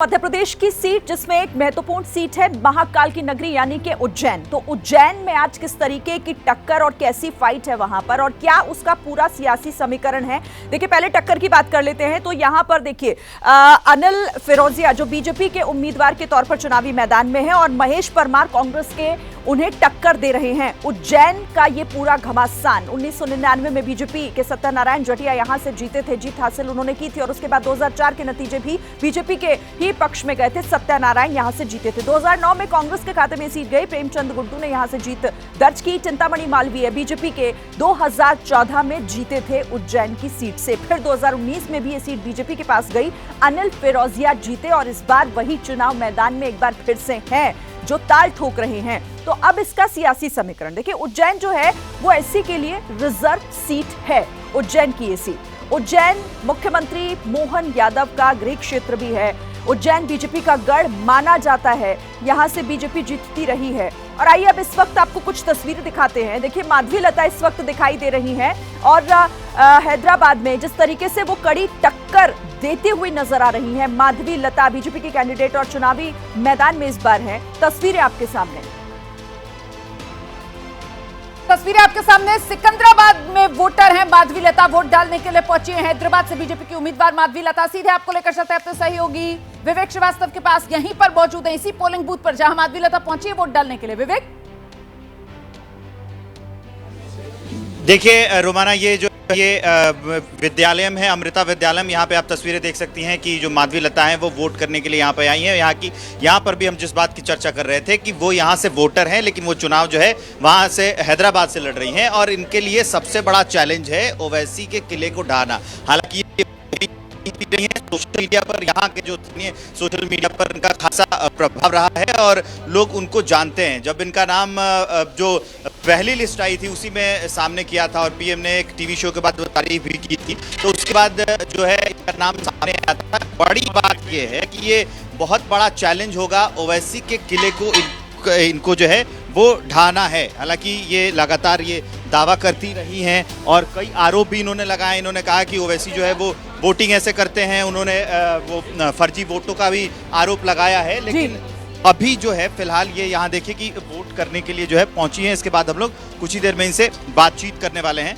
मध्य प्रदेश की सीट जिसमें एक महत्वपूर्ण सीट है महाकाल की नगरी यानी कि उज्जैन। तो उज्जैन में आज किस तरीके की टक्कर और कैसी फाइट है वहां पर और क्या उसका पूरा सियासी समीकरण है। देखिए पहले टक्कर की बात कर लेते हैं। तो यहां पर देखिए अनिल फिरोजिया जो बीजेपी के उम्मीदवार के तौर पर चुनावी मैदान में है और महेश परमार कांग्रेस के उन्हें टक्कर दे रहे हैं। उज्जैन का ये पूरा घमासान 1999 में बीजेपी के सत्यनारायण जटिया यहां से जीते थे, जीत हासिल उन्होंने की थी और उसके बाद 2004 के नतीजे भी बीजेपी के ही पक्ष में गए थे। सत्यनारायण यहां से जीते थे। 2009 में कांग्रेस के खाते में सीट गई, प्रेमचंद गुड्डू ने यहां से जीत दर्ज की। चिंतामणि मालवीय बीजेपी के 2014 में जीते थे उज्जैन की सीट से। फिर 2019 में भी ये सीट बीजेपी के पास गई, अनिल फिरोजिया जीते और इस बार वही चुनाव मैदान में एक बार फिर से हैं जो ताल ठोक रहे हैं। तो अब इसका सियासी समीकरण देखिए। उज्जैन जो है वो एससी के लिए रिजर्व सीट है। उज्जैन की ये सीट, उज्जैन मुख्यमंत्री मोहन यादव का गृह क्षेत्र भी है। उज्जैन बीजेपी का गढ़ माना जाता है, यहां से बीजेपी जीतती रही है। और आइए अब इस वक्त आपको कुछ तस्वीरें दिखाते हैं। देखिए माधवी लता इस वक्त दिखाई दे रही हैं और हैदराबाद में जिस तरीके से वो कड़ी टक्कर देते हुए नजर आ रही हैं। माधवी लता बीजेपी की कैंडिडेट और चुनावी मैदान में इस बार हैं। तस्वीरें आपके सामने सिकंदराबाद में वोटर हैं। माधवी लता वोट डालने के लिए पहुंची है। हैदराबाद से बीजेपी की उम्मीदवार माधवी लता सीधे आपको लेकर चलते हैं अपने सहयोगी विवेक श्रीवास्तव के पास। यहीं पर मौजूद है इसी पोलिंग बूथ पर जहां माधवी लता पहुंची है वोट डालने के लिए। विवेक देखिए रोमाना, ये विद्यालयम है, अमृता विद्यालयम। यहाँ पे आप तस्वीरें देख सकती हैं कि जो माधवी लता हैं वो वोट करने के लिए यहाँ पे आई हैं। यहाँ पर भी हम जिस बात की चर्चा कर रहे थे कि वो यहाँ से वोटर हैं, लेकिन वो चुनाव जो है वहाँ से हैदराबाद से लड़ रही हैं और इनके लिए सबसे बड़ा चैलेंज है ओवैसी के किले को ढाना। हालांकि रही है सोशल मीडिया पर, यहाँ के जो सोशल मीडिया पर इनका खासा प्रभाव रहा है और लोग उनको जानते हैं। जब इनका नाम जो पहली लिस्ट आई थी उसी में सामने किया था और पीएम ने एक टीवी शो के बाद तारीफ भी की थी, तो उसके बाद जो है इनका नाम सामने आया था। बड़ी बात यह है कि ये बहुत बड़ा चैलेंज होगा, ओवैसी के किले को इनको जो है वो ढाना है। हालांकि ये लगातार ये दावा करती रही हैं और कई आरोप भी इन्होंने लगाए। इन्होंने कहा कि ओवैसी जो है वो वोटिंग ऐसे करते हैं, उन्होंने वो फर्जी वोटों का भी आरोप लगाया है। लेकिन अभी जो है फिलहाल ये यहाँ देखिए कि वोट करने के लिए जो है पहुंची हैं। इसके बाद हम लोग कुछ ही देर में इनसे बातचीत करने वाले हैं।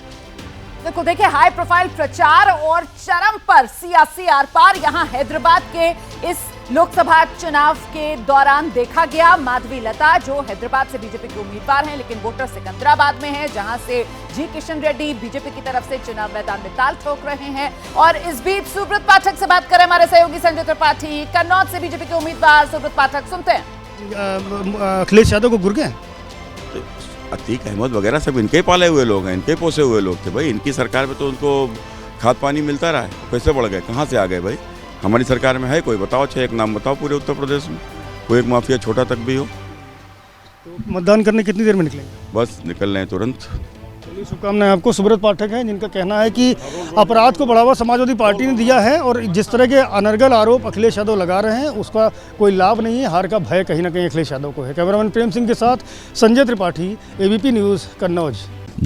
देखिए हाई प्रोफाइल प्रचार और चरम पर सियासी आर पार यहाँ हैदराबाद के इस लोकसभा चुनाव के दौरान देखा गया। माधवी लता जो हैदराबाद से बीजेपी के उम्मीदवार हैं लेकिन वोटर सिकंदराबाद में है, जहां से जी किशन रेड्डी बीजेपी की तरफ से चुनाव मैदान में ताल ठोक रहे हैं। और इस बीच सुब्रत पाठक से बात करें हमारे सहयोगी संजय त्रिपाठी, कन्नौज से बीजेपी के उम्मीदवार सुब्रत पाठक, सुनते हैं। अखिलेश यादव को गुर गए, अतीक अहमद वगैरह सब इनके पाले हुए लोग हैं, इनके पोसे हुए लोग थे भाई। इनकी सरकार में तो उनको खाद पानी मिलता रहा है, कैसे बढ़ गए, कहाँ से आ गए भाई? हमारी सरकार में है कोई? बताओ, एक नाम बताओ पूरे उत्तर प्रदेश में कोई एक माफिया छोटा तक भी हो। तो मतदान करने कितनी देर में निकलेंगे? बस निकल रहे हैं तुरंत। चलिए शुभकामनाएं आपको। सुब्रत पाठक हैं जिनका कहना है कि अपराध को बढ़ावा समाजवादी पार्टी ने दिया है और जिस तरह के अनर्गल आरोप अखिलेश यादव लगा रहे हैं उसका कोई लाभ नहीं है। हार का भय कहीं ना कहीं अखिलेश यादव को है। कैमरामैन प्रेम सिंह के साथ संजय त्रिपाठी, एबीपी न्यूज, कन्नौज।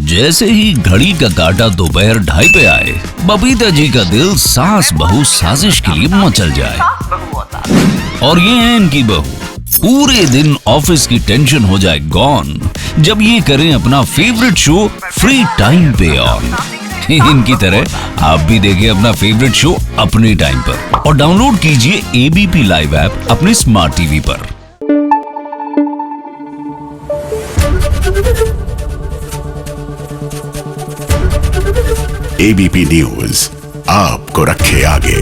जैसे ही घड़ी का काटा दोपहर 2:30 पे आए, बबीता जी का दिल सास बहू साजिश के लिए मचल जाए। और ये है इनकी बहू, पूरे दिन ऑफिस की टेंशन हो जाए गॉन जब ये करें अपना फेवरेट शो फ्री टाइम पे ऑन। इनकी तरह आप भी देखें अपना फेवरेट शो अपने टाइम पर और डाउनलोड कीजिए एबीपी लाइव ऐप अपने स्मार्ट टीवी पर। एबीपी न्यूज आपको रखे आगे।